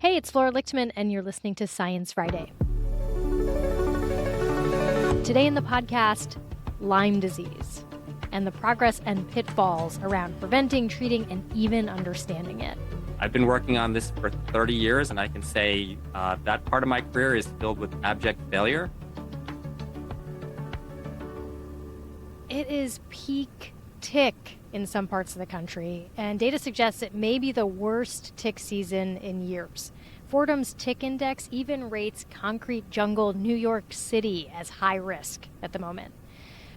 Hey, it's Flora Lichtman, and you're listening to Science Friday. Today in the podcast, Lyme disease and the progress and pitfalls around preventing, treating, and even understanding it. I've been working on this for 30 years, and I can say that part of my career is filled with abject failure. It is peak tick in some parts of the country, and data suggests it may be the worst tick season in years. Fordham's tick index even rates concrete jungle New York City as high risk at the moment.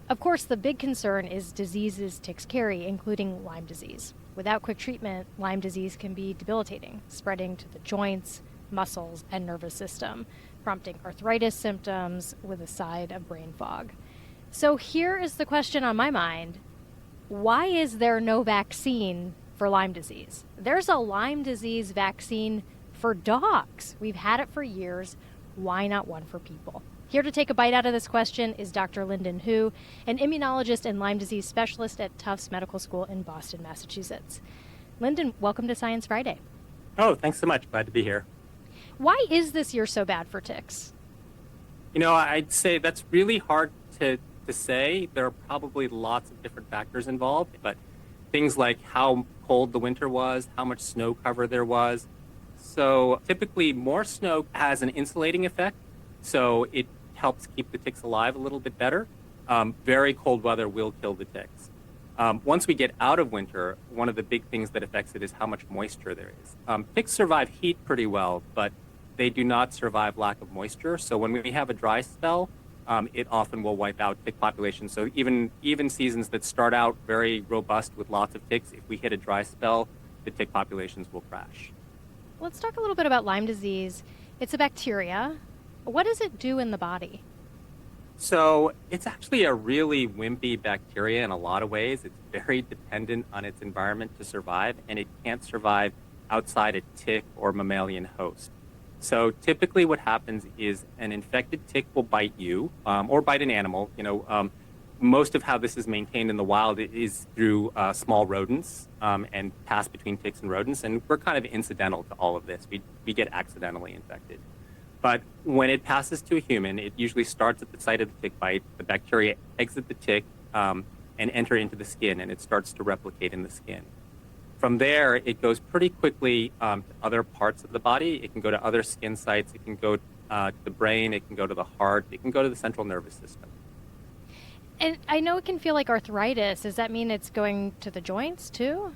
Of course, the big concern is diseases ticks carry, including Lyme disease. Without quick treatment, Lyme disease can be debilitating, spreading to the joints, muscles, and nervous system, prompting arthritis symptoms with a side of brain fog. So here is the question on my mind. Why is there no vaccine for Lyme disease? There's a Lyme disease vaccine for dogs. We've had it for years. Why not one for people? Here to take a bite out of this question is Dr. Linden Hu, an immunologist and Lyme disease specialist at Tufts Medical School in Boston, Massachusetts. Linden, welcome to Science Friday. Oh, thanks so much. Glad to be here. Why is this year so bad for ticks? I'd say that's really hard to say. There are probably lots of different factors involved, but things like how cold the winter was, how much snow cover there was. So typically more snow has an insulating effect, so it helps keep the ticks alive a little bit better. Very cold weather will kill the ticks. Once we get out of winter, one of the big things that affects it is how much moisture there is. Ticks survive heat pretty well, but they do not survive lack of moisture. So when we have a dry spell, it often will wipe out tick populations. So even seasons that start out very robust with lots of ticks, if we hit a dry spell, the tick populations will crash. Let's talk a little bit about Lyme disease. It's a bacteria. What does it do in the body? So it's actually a really wimpy bacteria in a lot of ways. It's very dependent on its environment to survive, and it can't survive outside a tick or mammalian host. So typically what happens is an infected tick will bite you or bite an animal. Most of how this is maintained in the wild is through small rodents and pass between ticks and rodents. And we're kind of incidental to all of this. We get accidentally infected. But when it passes to a human, it usually starts at the site of the tick bite. The bacteria exit the tick and enter into the skin, and it starts to replicate in the skin. From there, it goes pretty quickly to other parts of the body. It can go to other skin sites. It can go to the brain. It can go to the heart. It can go to the central nervous system. And I know it can feel like arthritis. Does that mean it's going to the joints too?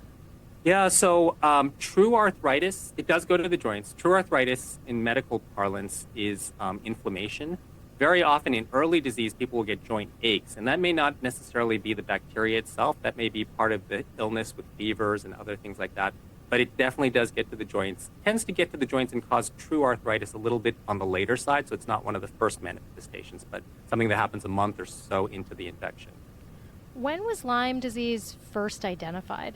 Yeah, so true arthritis, it does go to the joints. True arthritis in medical parlance is inflammation. Very often in early disease, people will get joint aches, and that may not necessarily be the bacteria itself. That may be part of the illness with fevers and other things like that. But it definitely does get to the joints. It tends to get to the joints and cause true arthritis a little bit on the later side, so it's not one of the first manifestations, but something that happens a month or so into the infection. When was Lyme disease first identified?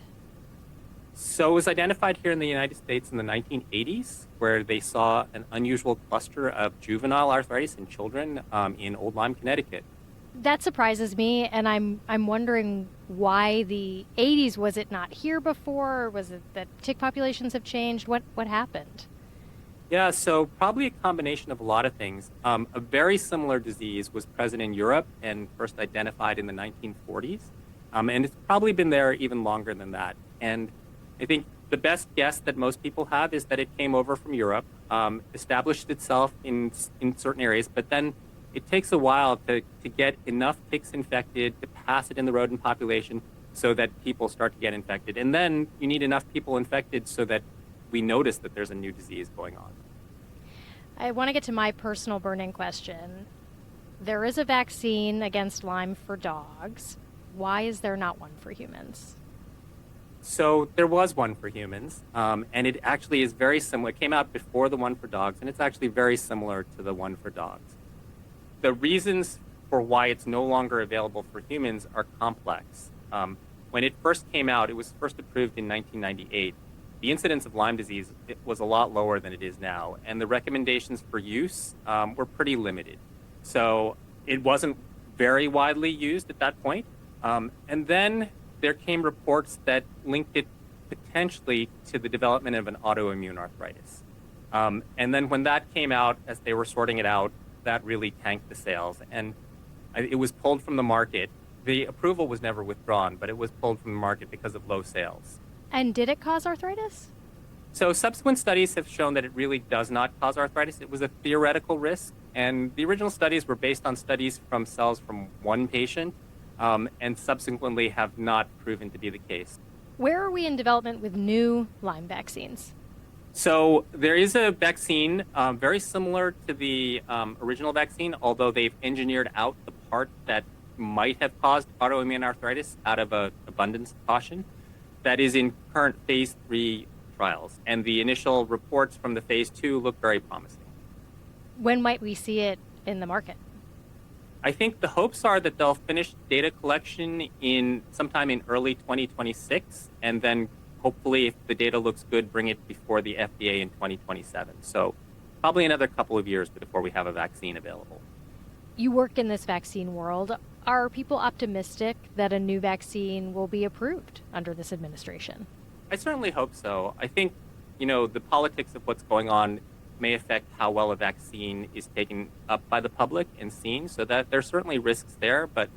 So it was identified here in the United States in the 1980s, where they saw an unusual cluster of juvenile arthritis in children in Old Lyme, Connecticut. That surprises me, and I'm wondering why the 80s. Was it not here before? Or was it that tick populations have changed? What happened? Yeah, so probably a combination of a lot of things. A very similar disease was present in Europe and first identified in the 1940s, and it's probably been there even longer than that. And I think the best guess that most people have is that it came over from Europe, established itself in certain areas, but then it takes a while to get enough ticks infected to pass it in the rodent population so that people start to get infected. And then you need enough people infected so that we notice that there's a new disease going on. I want to get to my personal burning question. There is a vaccine against Lyme for dogs. Why is there not one for humans? So there was one for humans, and it actually is very similar. It came out before the one for dogs, and it's actually very similar to the one for dogs. The reasons for why it's no longer available for humans are complex. When it first came out, it was first approved in 1998. The incidence of Lyme disease was a lot lower than it is now, and the recommendations for use were pretty limited. So it wasn't very widely used at that point. And then there came reports that linked it potentially to the development of an autoimmune arthritis. And then when that came out, as they were sorting it out, that really tanked the sales. And it was pulled from the market. The approval was never withdrawn, but it was pulled from the market because of low sales. And did it cause arthritis? So subsequent studies have shown that it really does not cause arthritis. It was a theoretical risk, and the original studies were based on studies from cells from one patient, and subsequently have not proven to be the case. Where are we in development with new Lyme vaccines? So there is a vaccine very similar to the original vaccine, although they've engineered out the part that might have caused autoimmune arthritis out of an abundance of caution. That is in current phase 3 trials, and the initial reports from the phase 2 look very promising. When might we see it in the market? I think the hopes are that they'll finish data collection in sometime in early 2026, and then hopefully, if the data looks good, bring it before the FDA in 2027. So probably another couple of years before we have a vaccine available. You work in this vaccine world. Are people optimistic that a new vaccine will be approved under this administration? I certainly hope so. I think, the politics of what's going on may affect how well a vaccine is taken up by the public and seen, so that there's certainly risks there. But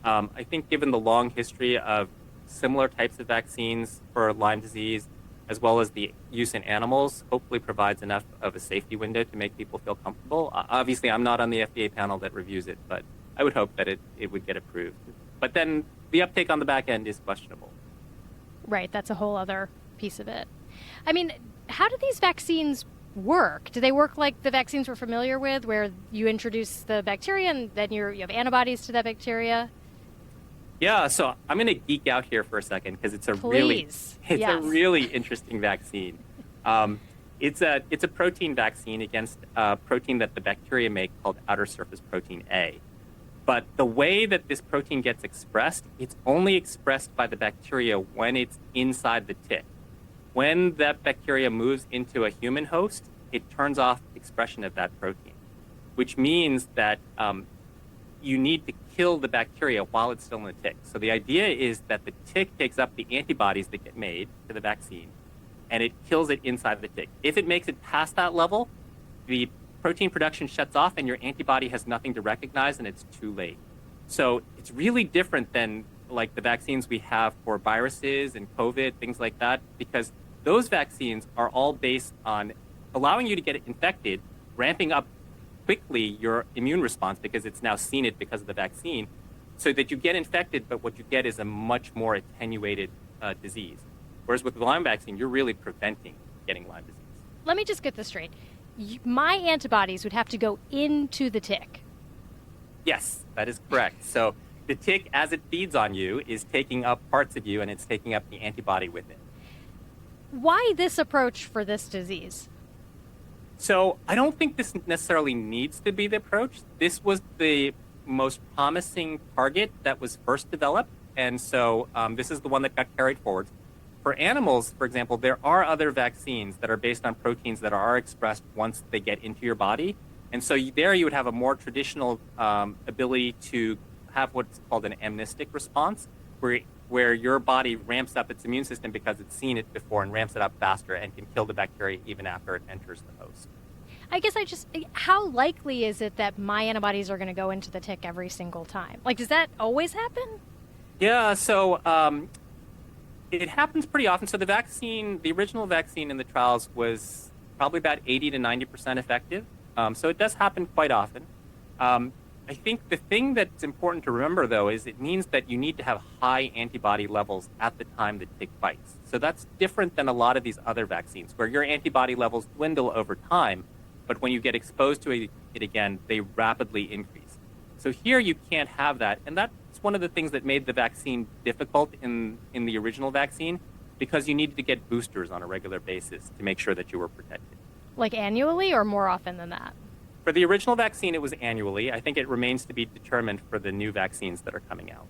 I think given the long history of similar types of vaccines for Lyme disease, as well as the use in animals, hopefully provides enough of a safety window to make people feel comfortable. Obviously, I'm not on the FDA panel that reviews it, but I would hope that it would get approved. But then the uptake on the back end is questionable. Right, that's a whole other piece of it. I mean, how do these vaccines work? Do they work like the vaccines we're familiar with, where you introduce the bacteria and then you have antibodies to that bacteria? Yeah, so I'm going to geek out here for a second because it's a really interesting vaccine. It's a protein vaccine against a protein that the bacteria make called outer surface protein A. But the way that this protein gets expressed, it's only expressed by the bacteria when it's inside the tick. When that bacteria moves into a human host, it turns off expression of that protein, which means that you need to kill the bacteria while it's still in the tick. So the idea is that the tick takes up the antibodies that get made to the vaccine, and it kills it inside the tick. If it makes it past that level, the protein production shuts off and your antibody has nothing to recognize and it's too late. So it's really different than like the vaccines we have for viruses and COVID, things like that, because those vaccines are all based on allowing you to get infected, ramping up quickly your immune response because it's now seen it because of the vaccine, so that you get infected, but what you get is a much more attenuated disease. Whereas with the Lyme vaccine, you're really preventing getting Lyme disease. Let me just get this straight. My antibodies would have to go into the tick. Yes, that is correct. So the tick, as it feeds on you, is taking up parts of you, and it's taking up the antibody with it. Why this approach for this disease? So I don't think this necessarily needs to be the approach. This was the most promising target that was first developed, and so this is the one that got carried forward. For animals, for example, there are other vaccines that are based on proteins that are expressed once they get into your body, and so there you would have a more traditional ability to have what's called an amnestic response, where your body ramps up its immune system because it's seen it before and ramps it up faster and can kill the bacteria even after it enters the host. I guess how likely is it that my antibodies are going to go into the tick every single time? Like, does that always happen? Yeah, so it happens pretty often. So the original vaccine in the trials was probably about 80 to 90% effective. So it does happen quite often. I think the thing that's important to remember, though, is it means that you need to have high antibody levels at the time the tick bites. So that's different than a lot of these other vaccines, where your antibody levels dwindle over time, but when you get exposed to it again, they rapidly increase. So here you can't have that, and that's one of the things that made the vaccine difficult in the original vaccine, because you needed to get boosters on a regular basis to make sure that you were protected. Like annually or more often than that? For the original vaccine, it was annually. I think it remains to be determined for the new vaccines that are coming out.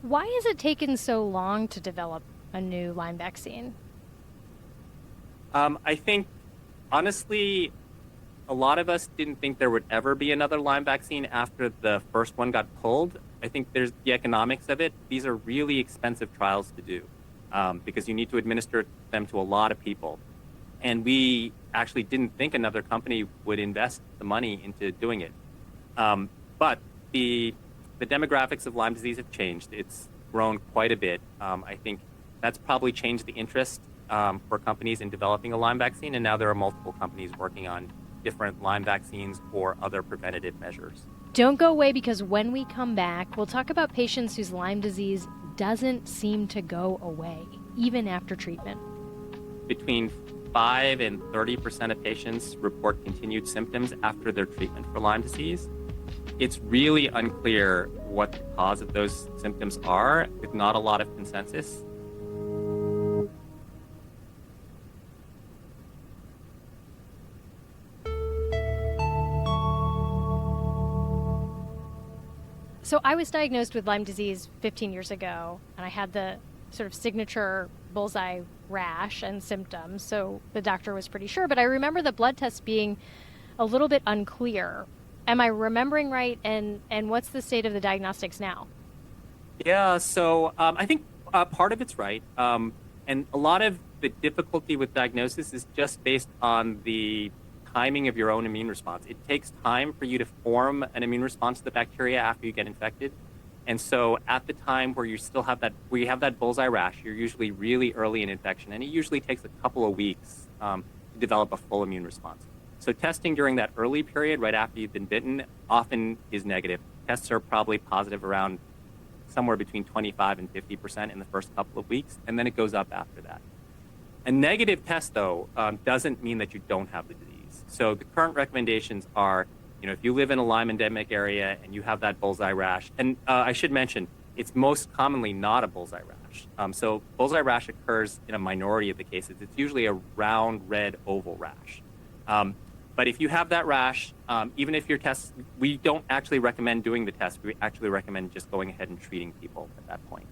Why has it taken so long to develop a new Lyme vaccine? I think, honestly, a lot of us didn't think there would ever be another Lyme vaccine after the first one got pulled. I think there's the economics of it. These are really expensive trials to do because you need to administer them to a lot of people. And we actually didn't think another company would invest the money into doing it. But the demographics of Lyme disease have changed. It's grown quite a bit. I think that's probably changed the interest for companies in developing a Lyme vaccine, and now there are multiple companies working on different Lyme vaccines or other preventative measures. Don't go away, because when we come back, we'll talk about patients whose Lyme disease doesn't seem to go away, even after treatment. Between 5 and 30% of patients report continued symptoms after their treatment for Lyme disease. It's really unclear what the cause of those symptoms are, with not a lot of consensus. So I was diagnosed with Lyme disease 15 years ago, and I had the sort of signature bullseye rash and symptoms, so the doctor was pretty sure. But I remember the blood test being a little bit unclear. Am I remembering right? And what's the state of the diagnostics now? Yeah, so I think part of it's right. And a lot of the difficulty with diagnosis is just based on the timing of your own immune response. It takes time for you to form an immune response to the bacteria after you get infected. And so at the time where you still have where you have that bullseye rash, you're usually really early in infection. And it usually takes a couple of weeks to develop a full immune response. So testing during that early period, right after you've been bitten, often is negative. Tests are probably positive around somewhere between 25 and 50% in the first couple of weeks, and then it goes up after that. A negative test, though, doesn't mean that you don't have the disease. So the current recommendations are, if you live in a Lyme endemic area and you have that bullseye rash, and I should mention, it's most commonly not a bullseye rash. So bullseye rash occurs in a minority of the cases. It's usually a round, red, oval rash. But if you have that rash, even if your test, we don't actually recommend doing the test. We actually recommend just going ahead and treating people at that point.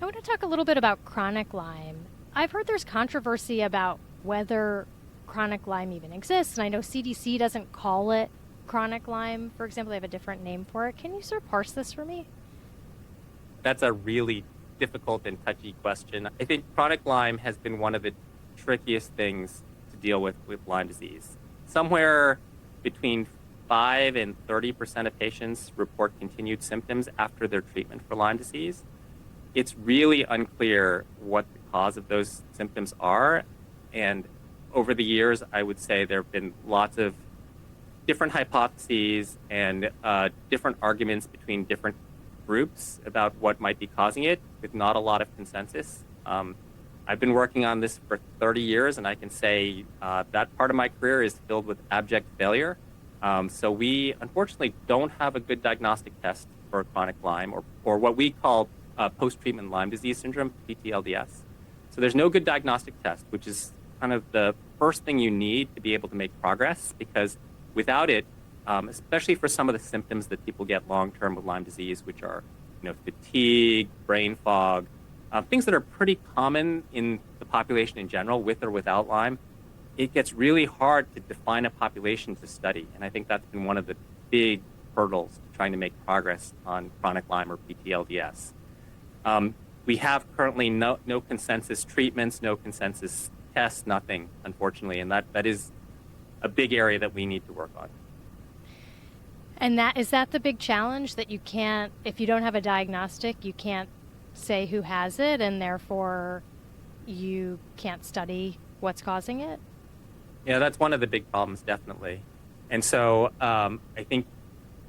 I want to talk a little bit about chronic Lyme. I've heard there's controversy about whether chronic Lyme even exists, and I know CDC doesn't call it chronic Lyme. For example, they have a different name for it. Can you sort of parse this for me? That's a really difficult and touchy question. I think chronic Lyme has been one of the trickiest things to deal with Lyme disease. Somewhere between 5 and 30% of patients report continued symptoms after their treatment for Lyme disease. It's really unclear what the cause of those symptoms are. And over the years, I would say there have been lots of different hypotheses and different arguments between different groups about what might be causing it, with not a lot of consensus. I've been working on this for 30 years, and I can say that part of my career is filled with abject failure. So we unfortunately don't have a good diagnostic test for chronic Lyme, or what we call post-treatment Lyme disease syndrome, PTLDS. So there's no good diagnostic test, which is kind of the first thing you need to be able to make progress, because without it, especially for some of the symptoms that people get long-term with Lyme disease, which are fatigue, brain fog, things that are pretty common in the population in general, with or without Lyme, it gets really hard to define a population to study. And I think that's been one of the big hurdles to trying to make progress on chronic Lyme or PTLDS. We have currently no consensus treatments, no consensus tests, nothing, unfortunately. And that is a big area that we need to work on. And is that the big challenge, that you can't, if you don't have a diagnostic, you can't say who has it, and therefore you can't study what's causing it? Yeah, that's one of the big problems, definitely. And so I think,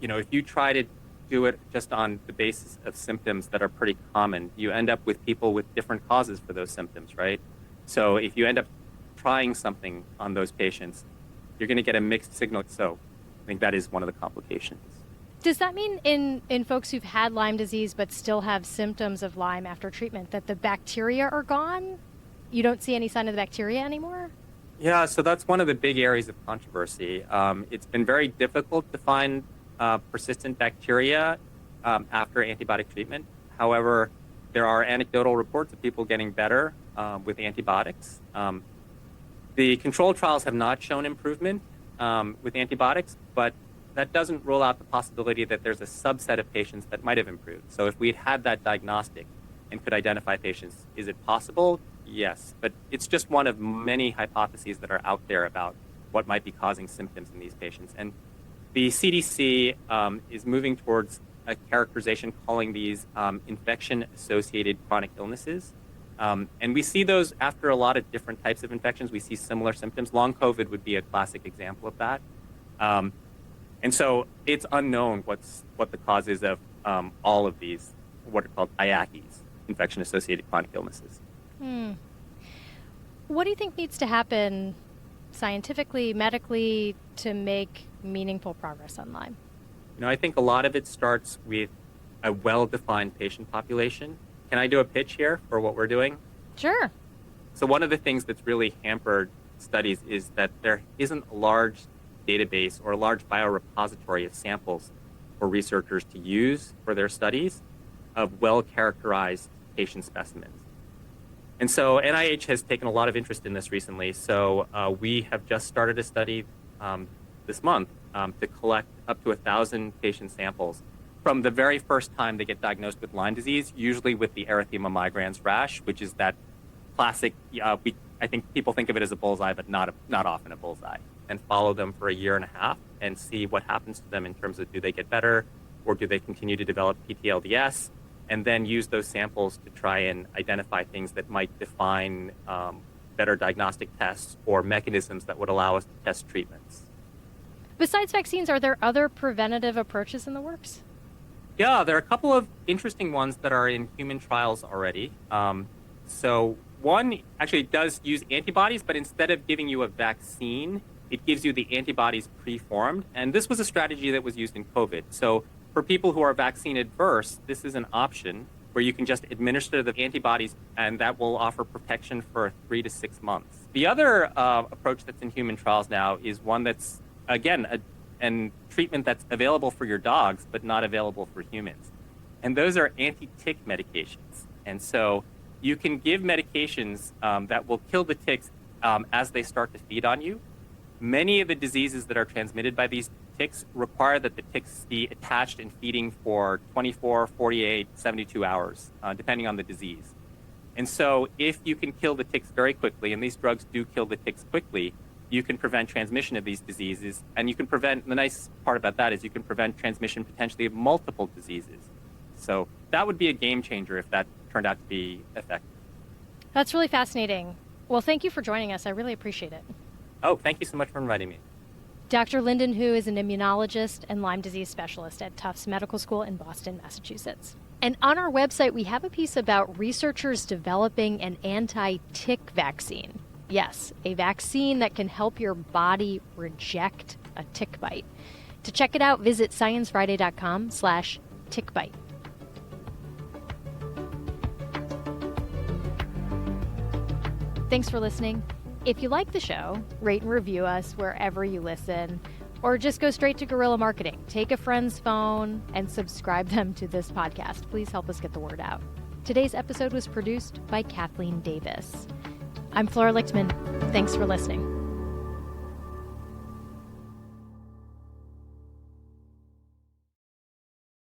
if you try to do it just on the basis of symptoms that are pretty common, you end up with people with different causes for those symptoms, right? So if you end up trying something on those patients, you're going to get a mixed signal. So I think that is one of the complications. Does that mean in folks who've had Lyme disease but still have symptoms of Lyme after treatment, that the bacteria are gone? You don't see any sign of the bacteria anymore? Yeah, so that's one of the big areas of controversy. It's been very difficult to find persistent bacteria after antibiotic treatment. However, there are anecdotal reports of people getting better with antibiotics. The controlled trials have not shown improvement with antibiotics, but that doesn't rule out the possibility that there's a subset of patients that might have improved. So if we'd had that diagnostic and could identify patients, is it possible? Yes, but it's just one of many hypotheses that are out there about what might be causing symptoms in these patients. And the CDC is moving towards a characterization calling these infection-associated chronic illnesses. And we see those after a lot of different types of infections. We see similar symptoms. Long COVID would be a classic example of that. And so it's unknown what the cause is of all of these, what are called IACIs, infection-associated chronic illnesses. What do you think needs to happen scientifically, medically, to make meaningful progress on Lyme? I think a lot of it starts with a well-defined patient population. Can I do a pitch here for what we're doing? Sure. So one of the things that's really hampered studies is that there isn't a large database or a large biorepository of samples for researchers to use for their studies of well-characterized patient specimens. And so NIH has taken a lot of interest in this recently. So we have just started a study this month to collect up to 1,000 patient samples from the very first time they get diagnosed with Lyme disease, usually with the erythema migrans rash, which is that classic, I think people think of it as a bullseye, but not often a bullseye, and follow them for a year and a half and see what happens to them in terms of do they get better or do they continue to develop PTLDS, and then use those samples to try and identify things that might define better diagnostic tests or mechanisms that would allow us to test treatments. Besides vaccines, are there other preventative approaches in the works? Yeah, there are a couple of interesting ones that are in human trials already. So one actually does use antibodies, but instead of giving you a vaccine, it gives you the antibodies preformed. And this was a strategy that was used in COVID. So for people who are vaccine adverse, this is an option where you can just administer the antibodies and that will offer protection for 3 to 6 months. The other approach that's in human trials now is one that's, again, a treatment that's available for your dogs, but not available for humans. And those are anti-tick medications. And so you can give medications that will kill the ticks as they start to feed on you. Many of the diseases that are transmitted by these ticks require that the ticks be attached and feeding for 24, 48, 72 hours, depending on the disease. And so if you can kill the ticks very quickly, and these drugs do kill the ticks quickly, you can prevent transmission of these diseases. And you can prevent, the nice part about that is you can prevent transmission potentially of multiple diseases. So that would be a game changer if that turned out to be effective. That's really fascinating. Well, thank you for joining us. I really appreciate it. Oh, thank you so much for inviting me. Dr. Linden Hu is an immunologist and Lyme disease specialist at Tufts Medical School in Boston, Massachusetts. And on our website, we have a piece about researchers developing an anti-tick vaccine. Yes, a vaccine that can help your body reject a tick bite. To check it out, visit sciencefriday.com/tickbite. Thanks for listening. If you like the show, rate and review us wherever you listen, or just go straight to guerrilla marketing. Take a friend's phone and subscribe them to this podcast. Please help us get the word out. Today's episode was produced by Kathleen Davis. I'm Flora Lichtman. Thanks for listening.